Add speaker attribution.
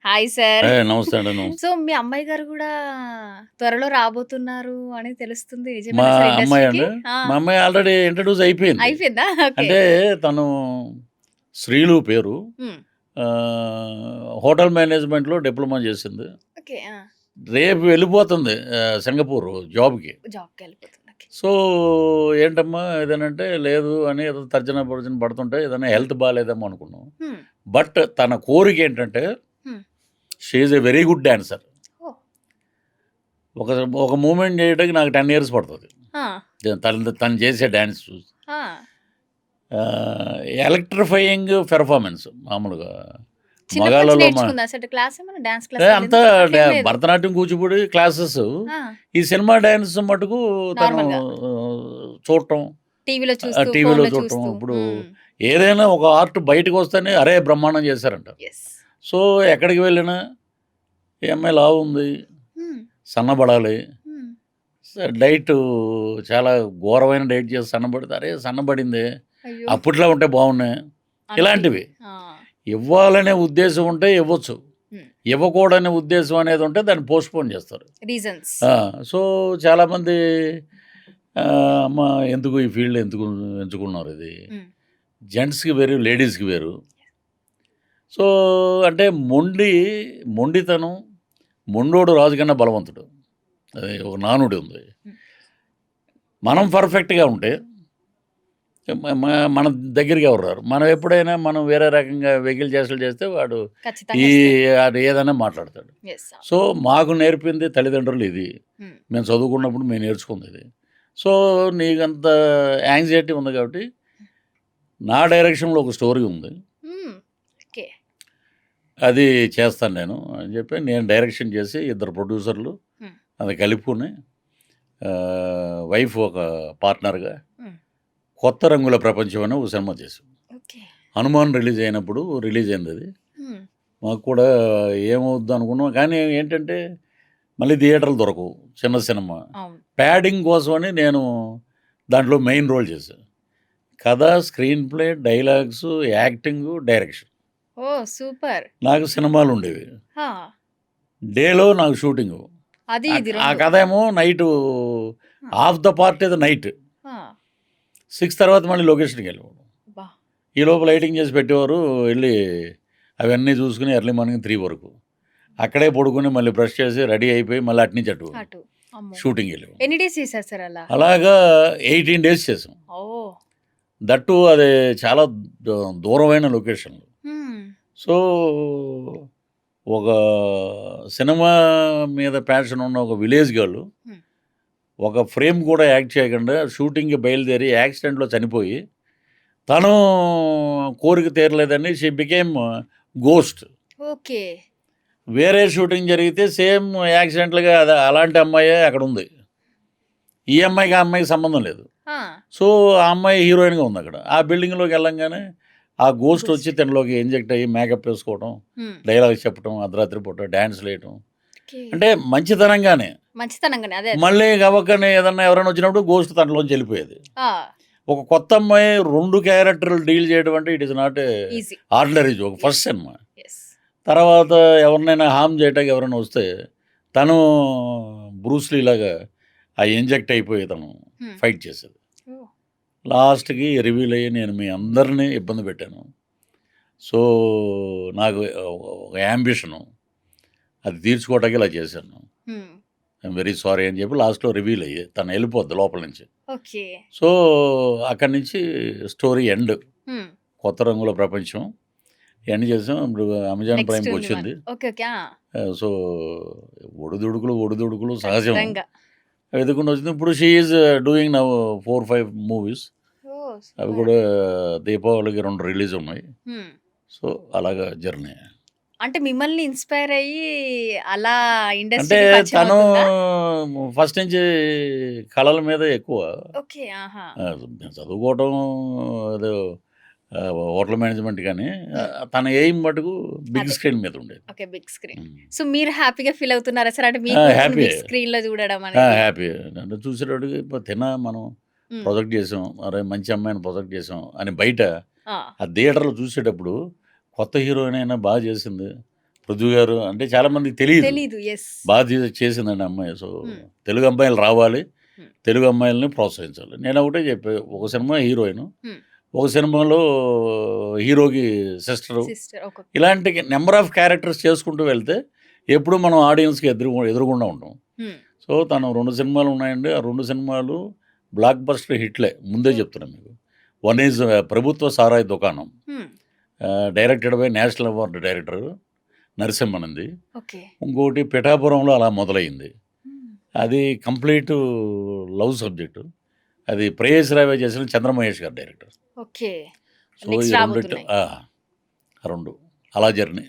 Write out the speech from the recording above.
Speaker 1: Hi sir.
Speaker 2: నమస్తే అండి.
Speaker 1: So, మీ అమ్మాయి గారు గూడా త్వరలో రాబోతున్నారు అని తెలుస్తుంది.
Speaker 2: మా
Speaker 1: నిజమేనా సార్
Speaker 2: అమ్మాయి
Speaker 1: ఇండస్ట్రీకి?
Speaker 2: అండి.
Speaker 1: ఆ!
Speaker 2: మా అమ్మాయి ఆల్రెడీ ఇంట్రొడ్యూస్ అయిపోయింది.
Speaker 1: అయిపోయిందా? ఓకే.
Speaker 2: అంటే తను శ్రీలు పేరు.
Speaker 1: హ్మ్.
Speaker 2: హోటల్ మేనేజ్మెంట్‌లో డిప్లొమా చేసింది.
Speaker 1: ఓకే. ఆ!
Speaker 2: రేపు వెళ్ళిపోతుంది సింగపూర్ జాబ్‌కి.
Speaker 1: జాబ్‌కెళ్ళిపోతుంది. ఓకే.
Speaker 2: సో, ఏంటమ్మా ఏదనంటే, లేదు అని ఏదో తర్జన భర్జన పడుతుంటే ఏదైనా హెల్త్ బాలేదేమో అనుకున్నాం.
Speaker 1: హ్మ్.
Speaker 2: బట్ తన కోరికేంటంటే,
Speaker 1: hmm.
Speaker 2: She is a very good dancer.
Speaker 1: Oh!
Speaker 2: ఒక ఒక మూవ్‌మెంట్ చేయడానికి నాకు 10 ఇయర్స్ పడతది.
Speaker 1: ఆ!
Speaker 2: తను చేసే డాన్స్ చూసి.
Speaker 1: ఆ!
Speaker 2: ఎలక్ట్రిఫయింగ్ పెర్ఫార్మెన్స్ మామూలుగా
Speaker 1: చిన్నప్పటి నుంచి
Speaker 2: మగాళ్ళలో
Speaker 1: నేర్చుకుందా సార్ క్లాస్ ఏమన్నా? డాన్స్
Speaker 2: అంతా
Speaker 1: క్లాస్‌కెళ్ళిందా? అట్లేం లేదు.
Speaker 2: భరతనాట్యం, కూచిపూడి క్లాసెస్.
Speaker 1: ఆ!
Speaker 2: ఈ సినిమా డాన్స్ మటుకు తను
Speaker 1: నార్మల్‌గా.
Speaker 2: చూడటం,
Speaker 1: టీవీలో చూస్తూ,
Speaker 2: టీవీలో
Speaker 1: ఫోన్‌లో
Speaker 2: చూడటం.
Speaker 1: చూస్తూ.
Speaker 2: ఇప్పుడు
Speaker 1: హ్మ్.
Speaker 2: ఏదైనా ఒక ఆర్ట్ బయటకొస్తేనే అరే! బ్రహ్మాండం చేశారంటారు.
Speaker 1: యెస్.
Speaker 2: సో, ఎక్కడికి వెళ్ళినా ఈ అమ్మాయి లావుంది,
Speaker 1: హ్మ్.
Speaker 2: సన్నబడాలి,
Speaker 1: హ్మ్.
Speaker 2: డైటు చాలా ఘోరమైన డైట్ చేసి సన్నబడితే, అరే! సన్నబడిందే,
Speaker 1: అయ్యో!
Speaker 2: అప్పట్లో ఉంటే బాగున్నాయి.
Speaker 1: అనుకుని
Speaker 2: ఇలాంటివి.
Speaker 1: ఆ!
Speaker 2: ఇవ్వాలనే ఉద్దేశం ఉంటే ఇవ్వచ్చు.
Speaker 1: హ్మ్.
Speaker 2: ఇవ్వకూడని ఉద్దేశం అనేది ఉంటే దాన్ని పోస్ట్‌పోన్ చేస్తారు.
Speaker 1: రీజన్స్.
Speaker 2: ఆ! సో, చాలామంది అమ్మ ఎందుకు ఈ ఫీల్డ్ ఎందుకు ఎంచుకున్నారు ఇది?
Speaker 1: హ్మ్.
Speaker 2: జెంట్స్‌కి వేరు, లేడీస్‌కి వేరు. సో, అంటే మొండితనం, మొండోడు రాజు కన్నా బలవంతుడు. అది ఒక నానుడి ఉంది.
Speaker 1: హ్మ్.
Speaker 2: మనం పర్ఫెక్ట్‌గా ఉంటే మ మ మన దగ్గరికి ఎవరు రారు. మనం ఎప్పుడైనా మనం వేరే రకంగా వెకిలి చేష్టలు చేస్తే వాడు ఈ
Speaker 1: ఖచ్చితంగా వస్తాయి.
Speaker 2: ఆడు ఏదైనా మాట్లాడతాడు.
Speaker 1: యెస్. అవును.
Speaker 2: సో, మాకు నేర్పింది తల్లిదండ్రులు ఇది.
Speaker 1: హ్మ్.
Speaker 2: మేము చదువుకున్నప్పుడు మేము నేర్చుకుంది ఇది. సో, నీకంత యాంగ్జైటీ ఉంది కాబట్టి, నా డైరెక్షన్‌లో ఒక స్టోరీ ఉంది.
Speaker 1: హ్మ్. ఓకే.
Speaker 2: అది చేస్తాను నేను అని చెప్పి నేను డైరెక్షన్ చేసి ఇద్దరు ప్రొడ్యూసర్లు
Speaker 1: హ్మ్.
Speaker 2: అది కలుపుకొని వైఫ్ ఒక పార్ట్నర్‌గా
Speaker 1: హ్మ్.
Speaker 2: 'కొత్త రంగుల ప్రపంచం' అని ఒక సినిమా చేసాం.
Speaker 1: ఓకే.
Speaker 2: 'హనుమాన్' రిలీజ్ అయినప్పుడు రిలీజ్ అయిందది.
Speaker 1: హ్మ్.
Speaker 2: మాకు కూడా ఏమవుద్ది అనుకున్నాం. కానీ ఏంటంటే, మళ్ళీ థియేటర్లు దొరకవు. చిన్న సినిమా.
Speaker 1: అవును.
Speaker 2: ప్యాడింగ్ కోసమని నేను దాంట్లో మెయిన్ రోల్ చేశా. కథ, screenplay, dialogues, acting, direction.
Speaker 1: Oh! Super.
Speaker 2: నాకు సినిమాలుండేవి.
Speaker 1: ఆ!
Speaker 2: డేలో నాకు షూటింగు.
Speaker 1: అది ఇది
Speaker 2: ఆ
Speaker 1: 2.
Speaker 2: కథేమో నైటు
Speaker 1: ఆ!
Speaker 2: హాఫ్ ద పార్ట్ ఏదో నైట్.
Speaker 1: ఆ!
Speaker 2: 6 తర్వాత మళ్ళీ లొకేషన్‌కెళ్ళేవాళ్ళం.
Speaker 1: అబ్బా!
Speaker 2: ఈ లోపు లైటింగ్ చేసి పెట్టేవారు. ఎళ్లి అవన్నీ చూసుకొని ఎర్లీ మార్నింగ్ 3 వరకు. అక్కడే పడుకొని మళ్ళీ బ్రష్ చేసి రెడీ అయిపోయి మళ్ళీ అటునుంచి అటు
Speaker 1: అటు. అమ్మో!
Speaker 2: షూటింగ్‌కెళ్ళేవాళ్ళం.
Speaker 1: ఎన్ని డేస్ చేశారు సార్ అలా?
Speaker 2: అలాగా 18 డేస్ చేసాం.
Speaker 1: ఓహ్!
Speaker 2: దట్టు అది చాలా దూరమైన లొకేషన్‌లు.
Speaker 1: హ్మ్.
Speaker 2: సో, ఒక సినిమా మీద ప్యాషన్ ఉన్న ఒక విలేజ్ గర్ల్
Speaker 1: హ్మ్.
Speaker 2: ఒక ఫ్రేమ్ కూడా యాక్ట్ చేయకుండా షూటింగ్‌కి బయలుదేరి యాక్సిడెంట్‌లో చనిపోయి, తను కోరిక తీరలేదని షీ బికేమ్ గోస్ట్.
Speaker 1: ఓకే.
Speaker 2: వేరే షూటింగ్ జరిగితే సేమ్ యాక్సిడెంటల్‌గా అలాంటి అమ్మాయే అక్కడుంది. ఈ అమ్మాయికి, ఆ అమ్మాయికి సంబంధం లేదు.
Speaker 1: ఆ!
Speaker 2: సో, ఆ అమ్మాయి హీరోయిన్‌గా ఉందక్కడ. ఆ బిల్డింగ్‌లోకి వెళ్ళంగానే ఆ గోస్ట్ వచ్చి
Speaker 1: గోస్ట్.
Speaker 2: తనలోకి ఇంజెక్ట్ అయ్యి మేకప్ ఏసుకోవడం,
Speaker 1: హ్మ్.
Speaker 2: డైలాగ్స్ చెప్పడం, అర్ధరాత్రి పూట డాన్స్‌లేయటం.
Speaker 1: ఓకే.
Speaker 2: అంటే మంచితనంగానే.
Speaker 1: మంచితనంగానే. అదే. అదే.
Speaker 2: మళ్ళీ గబక్కని ఏదన్నా ఎవరైనా వచ్చినప్పుడు గోస్ట్ తనలోంచి వెళ్ళిపోయేది.
Speaker 1: ఆ!
Speaker 2: ఒక కొత్త అమ్మాయి 2 క్యారెక్టర్‌లు డీల్ చేయడం అంటే it is not a
Speaker 1: easy.
Speaker 2: Ordinary joke.
Speaker 1: Yes.
Speaker 2: First cinema.
Speaker 1: Yes.
Speaker 2: తర్వాత ఎవరినైనా హార్మ్ చేయటానికి ఎవరైనా వస్తే, తను బ్రూస్ లీ లాగా ఆ ఇంజెక్ట్ అయిపోయి తను
Speaker 1: హ్మ్.
Speaker 2: ఫైట్ చేసేది.
Speaker 1: ఓహ్!
Speaker 2: లాస్ట్‌కి రివీల్ అయ్యి నేను మీ అందరిని ఇబ్బంది పెట్టాను. సో, నాకు ఒక యాంబిషను. అది తీర్చుకోవటానికి ఇలా చేశాను.
Speaker 1: హ్మ్.
Speaker 2: ఐయామ్ వెరీ సారీ అని చెప్పి లాస్ట్‌లో రివీల్ అయ్యి తను వెళ్ళిపోద్ది లోపల నుంచి.
Speaker 1: ఓకే.
Speaker 2: సో, అక్కడి నుంచి స్టోరీ ఎండ్.
Speaker 1: హ్మ్.
Speaker 2: 'కొత్త రంగుల ప్రపంచం' ఇయన్నీ చేసాం. ఇప్పుడు అమెజాన్
Speaker 1: నెక్స్ట్ ఉంది 1.
Speaker 2: ప్రైమ్‌కొచ్చింది.
Speaker 1: ఓకే. ఓకే. ఆ!
Speaker 2: సో, ఒడిదుడుకులు సహజం.
Speaker 1: ఖచ్చితంగా.
Speaker 2: వెతుక్కుంటూ వచ్చింది. ఇప్పుడు she is doing now 4, 5 movies.
Speaker 1: Oh!
Speaker 2: అవి
Speaker 1: సూపర్.
Speaker 2: కూడా దీపావళికి 2 రిలీజ్ ఉన్నాయి.
Speaker 1: హ్మ్.
Speaker 2: సో, అలాగా జర్నీ.
Speaker 1: అంటే మిమ్మల్ని ఇన్‌స్పైర్ అయ్యి అలా
Speaker 2: అంటే
Speaker 1: ఇండస్ట్రీకి పరిచయం
Speaker 2: తను
Speaker 1: అవుతుందా?
Speaker 2: ఫస్ట్ నుంచి కళల మీద ఎక్కువ.
Speaker 1: ఓకే. ఆహా!
Speaker 2: చదువుకోవటం ఏదో హోటల్ మేనేజ్మెంట్ కానీ
Speaker 1: హ్మ్.
Speaker 2: తన ఎయిమ్ మటుకు బిగ్
Speaker 1: అదే.
Speaker 2: స్క్రీన్ మీద ఉండేది.
Speaker 1: Okay. Big screen.
Speaker 2: Hmm.
Speaker 1: So, మీరు హ్యాపీగా ఫీల్ అవుతున్నారా సార్? అంటే మీ కూతురుని
Speaker 2: హ్యాపీయే.
Speaker 1: బిగ్ స్క్రీన్‌లో చూడడం అనేది?
Speaker 2: హ్యాపీ. అంటే చూసేటప్పటికి మనం
Speaker 1: హ్మ్.
Speaker 2: ప్రొజెక్ట్ చేసాం. అరే! మంచి అమ్మాయిని ప్రొజెక్ట్ చేసాం అని బయట
Speaker 1: ఆ!
Speaker 2: ఆ థియేటర్‌లో చూసేటప్పుడు కొత్త హీరోయిన్ అయినా చేసింది. పృథ్వీ గారు అంటే చాలామందికి తెలీదు.
Speaker 1: తెలీదు. యెస్.
Speaker 2: చేసిందండి అమ్మాయి. సో,
Speaker 1: హ్మ్.
Speaker 2: తెలుగు అమ్మాయిలు రావాలి.
Speaker 1: హ్మ్.
Speaker 2: తెలుగు అమ్మాయిలని ప్రోత్సహించాలి. నేను ఒకటే చెప్పా. ఒక సినిమా హీరోయిను.
Speaker 1: హ్మ్.
Speaker 2: ఒక సినిమాలో హీరోకి సిస్టరు.
Speaker 1: సిస్టర్ ఒక
Speaker 2: ఇలాంటి నంబర్ ఆఫ్ క్యారెక్టర్స్ చేసుకుంటూ వెళ్తే ఎప్పుడు మనం ఆడియన్స్‌కి ఎదురుగుండా ఉంటాం.
Speaker 1: హ్మ్.
Speaker 2: సో, తను 2 సినిమాలు ఉన్నాయండి. ఆ 2 సినిమాలు బ్లాక్ బస్టర్ హిట్‌లే. ముందే చెప్తున్నా మీకు. వన్ ఈజ్ ప్రభుత్వ సారాయి దుకాణం.
Speaker 1: Hmm.
Speaker 2: Directed by national award director నరసింహన్‌ది.
Speaker 1: ఓకే.
Speaker 2: ఇంకోటి పిఠాపురంలో అలా మొదలైంది.
Speaker 1: హ్మ్.
Speaker 2: అది కంప్లీట్ లవ్ సబ్జెక్టు. అది ప్రేయస్ రావే చేసిన చంద్రమహేష్ గారు డైరెక్టర్.
Speaker 1: ఓకే.
Speaker 2: సో, ఈ
Speaker 1: నెక్స్ట్
Speaker 2: రెండిటి
Speaker 1: రాబోతున్నాయి.
Speaker 2: ఆ! 2 అలా జర్నీ.